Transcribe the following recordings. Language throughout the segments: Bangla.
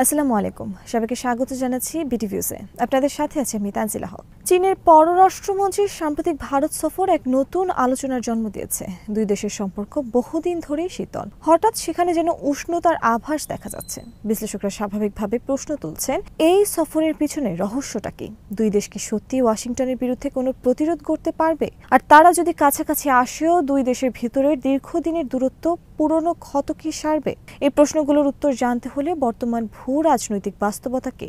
আসসালামু আলাইকুম, সবাইকে স্বাগত জানাচ্ছি বিটিভিউসে। আপনাদের সাথে আছে আমি তানজিলা হক। চীনের পররাষ্ট্রমন্ত্রীর সাম্প্রতিক ভারত সফর এক নতুন আলোচনার জন্ম দিয়েছে। দুই দেশের সম্পর্ক বহুদিন ধরেই শীতল, হঠাৎ সেখানে যেন উষ্ণতার আভাস দেখা যাচ্ছে। বিশ্লেষকরা স্বাভাবিকভাবে প্রশ্ন তুলছেন, এই সফরের পিছনে রহস্যটা কি? দুই দেশ কি সত্যি ওয়াশিংটনের বিরুদ্ধে কোনো প্রতিরোধ করতে পারবে? আর তারা যদি কাছাকাছি আসেও দুই দেশের ভিতরের দীর্ঘদিনের দূরত্ব পুরনো ক্ষত কি সারবে? এই প্রশ্নগুলোর উত্তর জানতে হলে বর্তমান রাজনৈতিক বাস্তবতাকে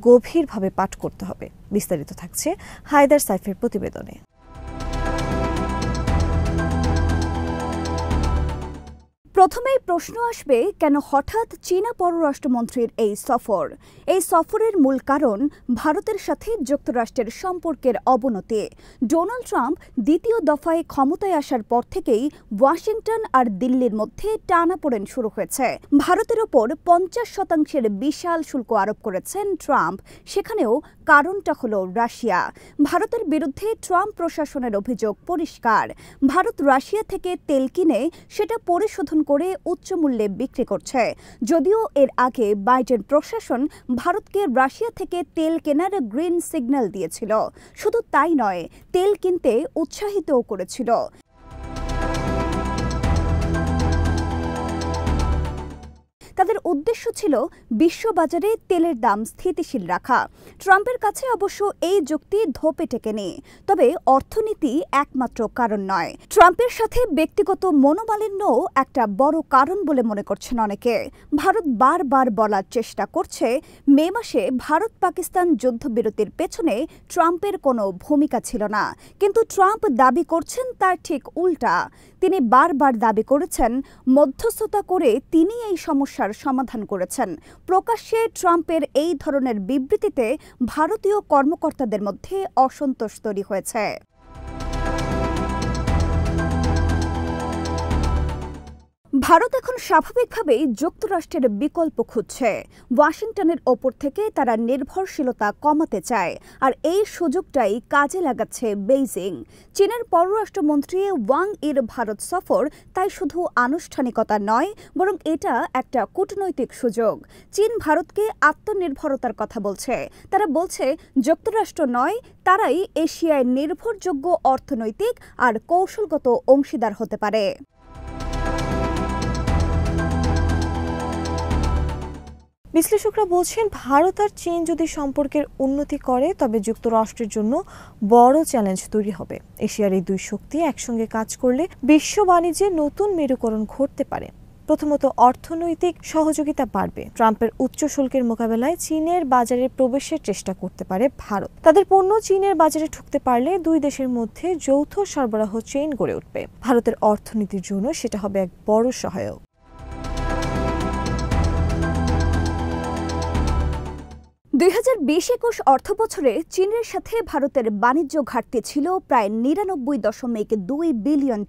গভীরভাবে পাঠ করতে হবে। বিস্তারিত থাকছে হায়দার সাইফের প্রতিবেদনে। প্রথমেই প্রশ্ন আসবে, কেন হঠাৎ চীনা পররাষ্ট্রমন্ত্রীর এই সফর? এই সফরের মূল কারণ ভারতের সাথে যুক্তরাষ্ট্রের সম্পর্কের অবনতি। ডোনাল্ড ট্রাম্প দ্বিতীয় দফায় ক্ষমতায় আসার পর থেকেই ওয়াশিংটন আর দিল্লির মধ্যে টানাপোড়েন শুরু হয়েছে। ভারতের ওপর 50% বিশাল শুল্ক আরোপ করেছেন ট্রাম্প। সেখানেও কারণটা হলো রাশিয়া। ভারতের বিরুদ্ধে ট্রাম্প প্রশাসনের অভিযোগ পরিষ্কার, ভারত রাশিয়া থেকে তেল কিনে সেটা পরিশোধন করে উচ্চ মূল্যে বিক্রি করছে। যদিও এর আগে বাইডেন প্রশাসন ভারতকে রাশিয়া থেকে তেল কেনার গ্রিন সিগন্যাল দিয়েছিল। শুধু তাই নয়, তেল কিনতে উৎসাহিতও করেছিল। তাদের উদ্দেশ্য ছিল বিশ্ববাজারে তেলের দাম স্থিতিশীল রাখা। ট্রাম্পের কাছে অবশ্য এই যুক্তি ধোপে টেকেনি। তবে অর্থনীতি একমাত্র কারণ নয়। ট্রাম্পের সাথে ব্যক্তিগত মনোমালিন্যও একটা বড় কারণ বলে মনে করছেন অনেকে। ভারত বারবার বলার চেষ্টা করছে, মে মাসে ভারত পাকিস্তান যুদ্ধবিরতির পেছনে ট্রাম্পের কোনো ভূমিকা ছিল না। কিন্তু ট্রাম্প দাবি করছেন তার ঠিক উল্টা। তিনি বারবার দাবি করেছেন, মধ্যস্থতা করে তিনি এই সমস্যার সমাধান করেছেন। প্রকাশ্যে ট্রাম্পের এই ধরনের বিবৃতিতে ভারতীয় কর্মকর্তাদের মধ্যে অসন্তোষ তৈরি হয়েছে। ভারত এখন স্বাভাবিকভাবেই যুক্তরাষ্ট্রের বিকল্প খুঁজছে। ওয়াশিংটনের ওপর থেকে তারা নির্ভরশীলতা কমাতে চায়, আর এই সুযোগটাই কাজে লাগাচ্ছে বেইজিং। চীনের পররাষ্ট্রমন্ত্রী ওয়াং ইর ভারত সফর তাই শুধু আনুষ্ঠানিকতা নয়, বরং এটা একটা কূটনৈতিক সুযোগ। চীন ভারতকে আত্মনির্ভরতার কথা বলছে। তারা বলছে, যুক্তরাষ্ট্র নয়, তারাই এশিয়ায় নির্ভরযোগ্য অর্থনৈতিক আর কৌশলগত অংশীদার হতে পারে। বিশ্লেষকরা বলছেন, ভারত আর চীন যদি সম্পর্কের উন্নতি করে তবে যুক্তরাষ্ট্রের জন্য বড় চ্যালেঞ্জ তৈরি হবে। এশিয়ার এই দুই শক্তি একসঙ্গে কাজ করলে বিশ্ব বাণিজ্যে নতুন মেরুকরণ ঘটতে পারে। প্রথমত, অর্থনৈতিক সহযোগিতা বাড়বে। ট্রাম্পের উচ্চ শুল্কের মোকাবেলায় চীনের বাজারে প্রবেশের চেষ্টা করতে পারে ভারত। তাদের পণ্য চীনের বাজারে ঢুকতে পারলে দুই দেশের মধ্যে যৌথ সরবরাহ চেইন গড়ে উঠবে। ভারতের অর্থনীতির জন্য সেটা হবে এক বড় সহায়ক। 2020-21 অর্থবছরে চীনের সাথে ভারতের বাণিজ্য ঘাটতি ছিল প্রায় $99.2 বিলিয়ন।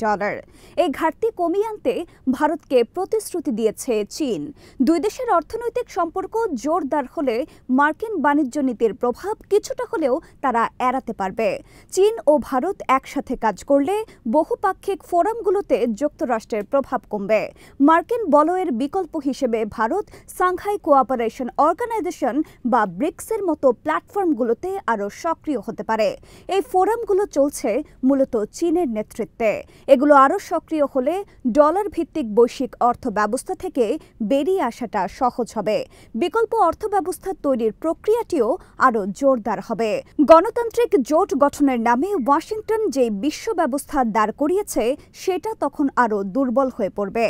এই ঘাটতি কমিয়ে আনতে ভারতকে প্রতিশ্রুতি দিয়েছে চীন। দুই দেশের অর্থনৈতিক সম্পর্ক জোরদার হলে মার্কিন বাণিজ্য নীতির প্রভাব কিছুটা হলেও তারা এড়াতে পারবে। চীন ও ভারত একসাথে কাজ করলে বহুপাক্ষিক ফোরামগুলোতে যুক্তরাষ্ট্রের প্রভাব কমবে। মার্কিন বলয়ের বিকল্প হিসেবে ভারত সাংহাই কোঅপারেশন অর্গানাইজেশন বা ব্রিক্সের মতো প্ল্যাটফর্মগুলোতে আরও সক্রিয় হতে পারে। এই ফোরামগুলো চলছে মূলত চীনের নেতৃত্বে। এগুলো আরও সক্রিয় হলে ডলার ভিত্তিক বৈশ্বিক অর্থ ব্যবস্থা থেকে বেরিয়ে আসাটা সহজ হবে। বিকল্প অর্থ ব্যবস্থা তৈরির প্রক্রিয়াটিও আরও জোরদার হবে। গণতান্ত্রিক জোট গঠনের নামে ওয়াশিংটন যে বিশ্ব ব্যবস্থা দাঁড় করিয়েছে সেটা তখন আরও দুর্বল হয়ে পড়বে।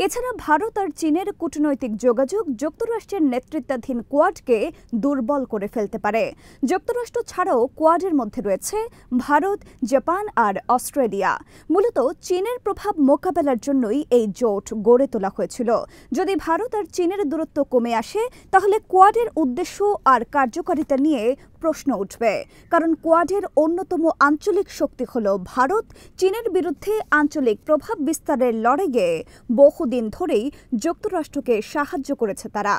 এছাড়া ভারত আর চীনের কূটনৈতিক যোগাযোগ যুক্তরাষ্ট্রের নেতৃত্বাধীন কোয়াডকে দুর্বল করে ফেলতে পারে। যুক্তরাষ্ট্র ছাড়াও কোয়াডের মধ্যে রয়েছে ভারত, জাপান আর অস্ট্রেলিয়া। মূলত চীনের প্রভাব মোকাবেলার জন্যই এই জোট গড়ে তোলা হয়েছিল। যদি ভারত আর চীনের দূরত্ব কমে আসে তাহলে কোয়াডের উদ্দেশ্য আর কার্যকারিতা নিয়ে প্রশ্ন উঠবে। কারণ কোয়াডের অন্যতম আঞ্চলিক শক্তি হল ভারত। চীনের বিরুদ্ধে আঞ্চলিক প্রভাব বিস্তারের লড়াইয়ে বহুদিন ধরেই যুক্তরাষ্ট্রকে সাহায্য করেছে তারা।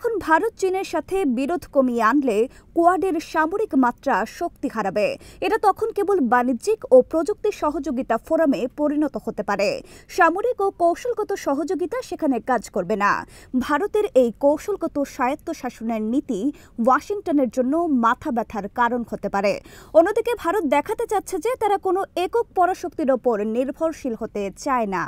এখন ভারত চীনের সাথে বিরোধ কমিয়ে আনলে কোয়াডের সামরিক মাত্রা শক্তি হারাবে। এটা তখন কেবল বাণিজ্যিক ও প্রযুক্তি সহযোগিতা ফোরামে পরিণত হতে পারে। সামরিক ও কৌশলগত সহযোগিতা সেখানে কাজ করবে না। ভারতের এই কৌশলগত স্বায়ত্তশাসনের নীতি ওয়াশিংটনের জন্য মাথা ব্যথার কারণ হতে পারে। অন্যদিকে ভারত দেখাতে চাচ্ছে যে তারা কোনো একক পরাশক্তির ওপর নির্ভরশীল হতে চায় না।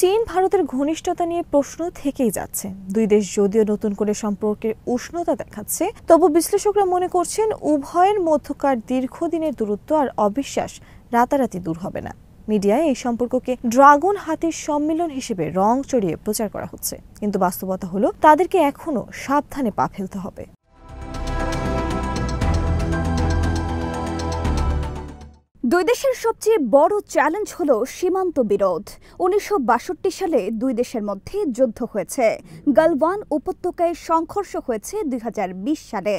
চীন ভারতের ঘনিষ্ঠতা নিয়ে প্রশ্ন থেকেই যাচ্ছে। দুই দেশ যদিও নতুন করে সম্পর্কের উষ্ণতা দেখাচ্ছে, তবু বিশ্লেষকরা মনে করছেন উভয়ের মধ্যকার দীর্ঘদিনের দূরত্ব আর অবিশ্বাস রাতারাতি দূর হবে না। মিডিয়ায় এই সম্পর্ককে ড্রাগন হাতির সম্মিলন হিসেবে রং চড়িয়ে প্রচার করা হচ্ছে, কিন্তু বাস্তবতা হলো তাদেরকে এখনো সাবধানে পা ফেলতে হবে। দুই দেশের সবচেয়ে বড় চ্যালেঞ্জ হলো সীমান্ত বিরোধ। 1962 সালে দুই দেশের মধ্যে যুদ্ধ হয়েছে। গালওয়ান উপত্যকায় সংঘর্ষ হয়েছে 2020 সালে।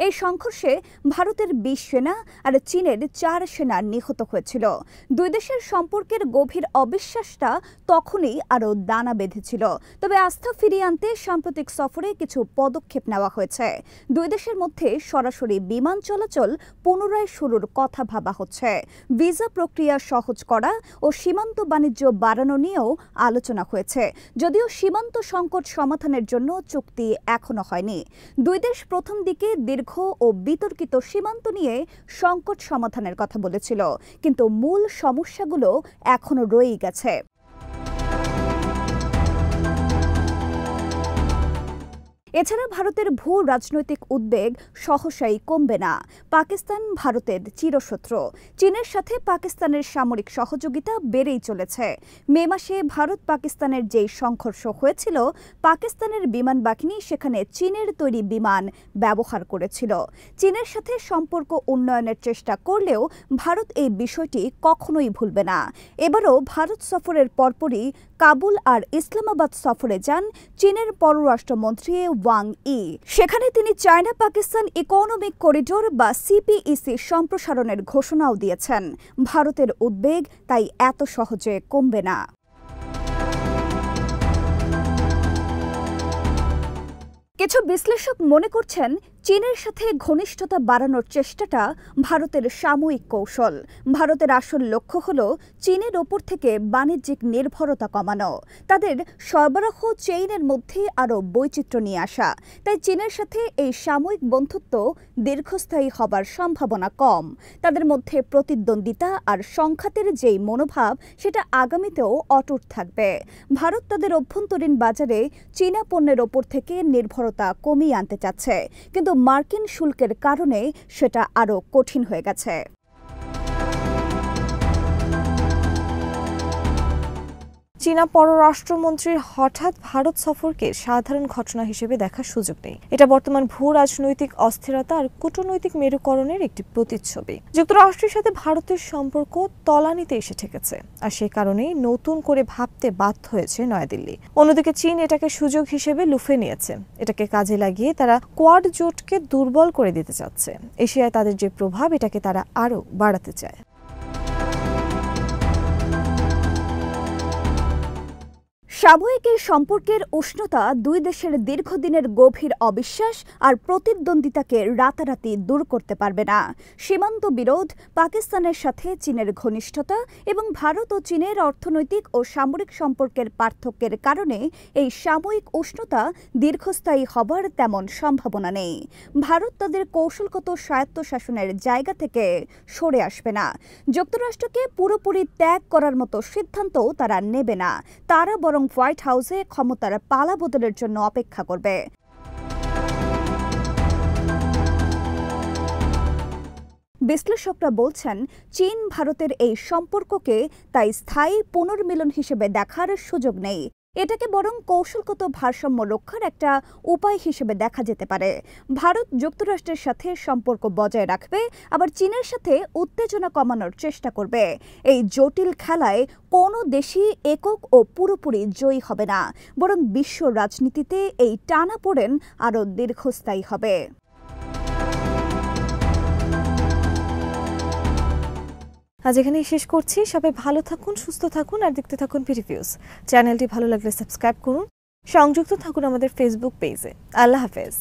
এই সংঘর্ষে ভারতের 20 সেনা আর চীনের 4 সেনা নিহত হয়েছিল। দুই দেশের সম্পর্কের গভীর অবিশ্বাসটা তখনই আরও দানা বেঁধেছিল। তবে আস্থা ফিরিয়ে আনতে সাম্প্রতিক সফরে কিছু পদক্ষেপ নেওয়া হয়েছে। দুই দেশের মধ্যে সরাসরি বিমান চলাচল পুনরায় শুরুর কথা ভাবা হচ্ছে। ভিসা প্রক্রিয়া সহজ করা ও সীমান্ত বাণিজ্য বাড়ানো নিয়েও আলোচনা হয়েছে, যদিও সীমান্ত সংকট সমাধানের জন্য চুক্তি এখনো হয়নি। দুই দেশ প্রথম দিকে দীর্ঘ ও বিতর্কিত সীমান্ত নিয়ে সংকট সমাধানের কথা বলেছিল, কিন্তু মূল সমস্যাগুলো এখনো রয়েই গেছে। এছাড়া ভারতের ভূ রাজনৈতিক উদ্বেগ সহসাই কমবে না। পাকিস্তান ভারতের চিরশত্রু। চীনের সাথে পাকিস্তানের সামরিক সহযোগিতা বেড়েই চলেছে। মে মাসে ভারত পাকিস্তানের যেই সংঘর্ষ হয়েছিল, পাকিস্তানের বিমান বাহিনী সেখানে চীনের তৈরি বিমান ব্যবহার করেছিল। চীনের সাথে সম্পর্ক উন্নয়নের চেষ্টা করলেও ভারত এই বিষয়টি কখনোই ভুলবে না। এবারও ভারত সফরের পরপরই কাবুল আর ইসলামাবাদ সফরে যান চীনের পররাষ্ট্রমন্ত্রী ওয়াং ই। সেখানে তিনি চায়না পাকিস্তান ইকোনমিক করিডোর বা সিপিইসি সম্প্রসারণের ঘোষণাও দিয়েছেন। ভারতের উদ্বেগ তাই এত সহজে কমবে না। কিছু বিশ্লেষক মনে করছেন চীনের সাথে ঘনিষ্ঠতা বাড়ানোর চেষ্টাটা ভারতের সাময়িক কৌশল। ভারতের আসল লক্ষ্য হল চীনের ওপর থেকে বাণিজ্যিক নির্ভরতা কমানো, তাদের সরবরাহ চেইনের মধ্যে আরও বৈচিত্র্য নিয়ে আসা। তাই চীনের সাথে এই সাময়িক বন্ধুত্ব দীর্ঘস্থায়ী হবার সম্ভাবনা কম। তাদের মধ্যে প্রতিদ্বন্দ্বিতা আর সংঘাতের যেই মনোভাব, সেটা আগামীতেও অটুট থাকবে। ভারত তাদের অভ্যন্তরীণ বাজারে চীনা পণ্যের ওপর থেকে নির্ভরতা কমিয়ে আনতে চাচ্ছে, কিন্তু মার্কিন শুল্কের কারণে সেটা আরও কঠিন হয়ে গেছে। চীনা পররাষ্ট্রমন্ত্রীর হঠাৎ ভারত সফরকে সাধারণ ঘটনা হিসেবে দেখার সুযোগ নেই। এটা বর্তমান ভূ রাজনৈতিক অস্থিরতা আর কূটনৈতিক মেরুকরণের একটি প্রতিচ্ছবি। যুক্তরাষ্ট্রের সাথে ভারতের সম্পর্ক তলানিতে এসে ঠেকেছে, আর সে কারণেই নতুন করে ভাবতে বাধ্য হয়েছে নয়াদিল্লি। অন্যদিকে চীন এটাকে সুযোগ হিসেবে লুফে নিয়েছে। এটাকে কাজে লাগিয়ে তারা কোয়াড জোটকে দুর্বল করে দিতে চাচ্ছে। এশিয়ায় তাদের যে প্রভাব, এটাকে তারা আরও বাড়াতে চায়। সাময়িক এই সম্পর্কের উষ্ণতা দুই দেশের দীর্ঘদিনের গভীর অবিশ্বাস আর প্রতিদ্বন্দ্বিতাকে রাতারাতি দূর করতে পারবে না। সীমান্ত বিরোধ, পাকিস্তানের সাথে চীনের ঘনিষ্ঠতা এবং ভারত ও চীনের অর্থনৈতিক ও সামরিক সম্পর্কের পার্থক্যের কারণে এই সাময়িক উষ্ণতা দীর্ঘস্থায়ী হবার তেমন সম্ভাবনা নেই। ভারত তাদের কৌশলগত স্বায়ত্তশাসনের জায়গা থেকে সরে আসবে না। যুক্তরাষ্ট্রকে পুরোপুরি ত্যাগ করার মতো সিদ্ধান্তও তারা নেবে না। তারা বরং হোয়াইট হাউসে ক্ষমতার পালা বদলের জন্য অপেক্ষা করবে। বিশ্লেষকরা বলছেন, চীন ভারতের এই সম্পর্ককে তাই স্থায়ী পুনর্মিলন হিসেবে দেখার সুযোগ নেই। এটাকে বরং কৌশলগত ভারসাম্য রক্ষার একটা উপায় হিসেবে দেখা যেতে পারে। ভারত যুক্তরাষ্ট্রের সাথে সম্পর্ক বজায় রাখবে, আবার চীনের সাথে উত্তেজনা কমানোর চেষ্টা করবে। এই জটিল খেলায় কোনো দেশই একক ও পুরোপুরি জয়ী হবে না, বরং বিশ্ব রাজনীতিতে এই টানাপোড়েন আরও দীর্ঘস্থায়ী হবে। আজ এখানেই শেষ করছি। সবাই ভালো থাকুন, সুস্থ থাকুন আর দেখতে থাকুন বিটিভিউজ। চ্যানেলটি ভালো লাগলে সাবস্ক্রাইব করুন, সংযুক্ত থাকুন আমাদের ফেসবুক পেজে। আল্লাহ হাফেজ।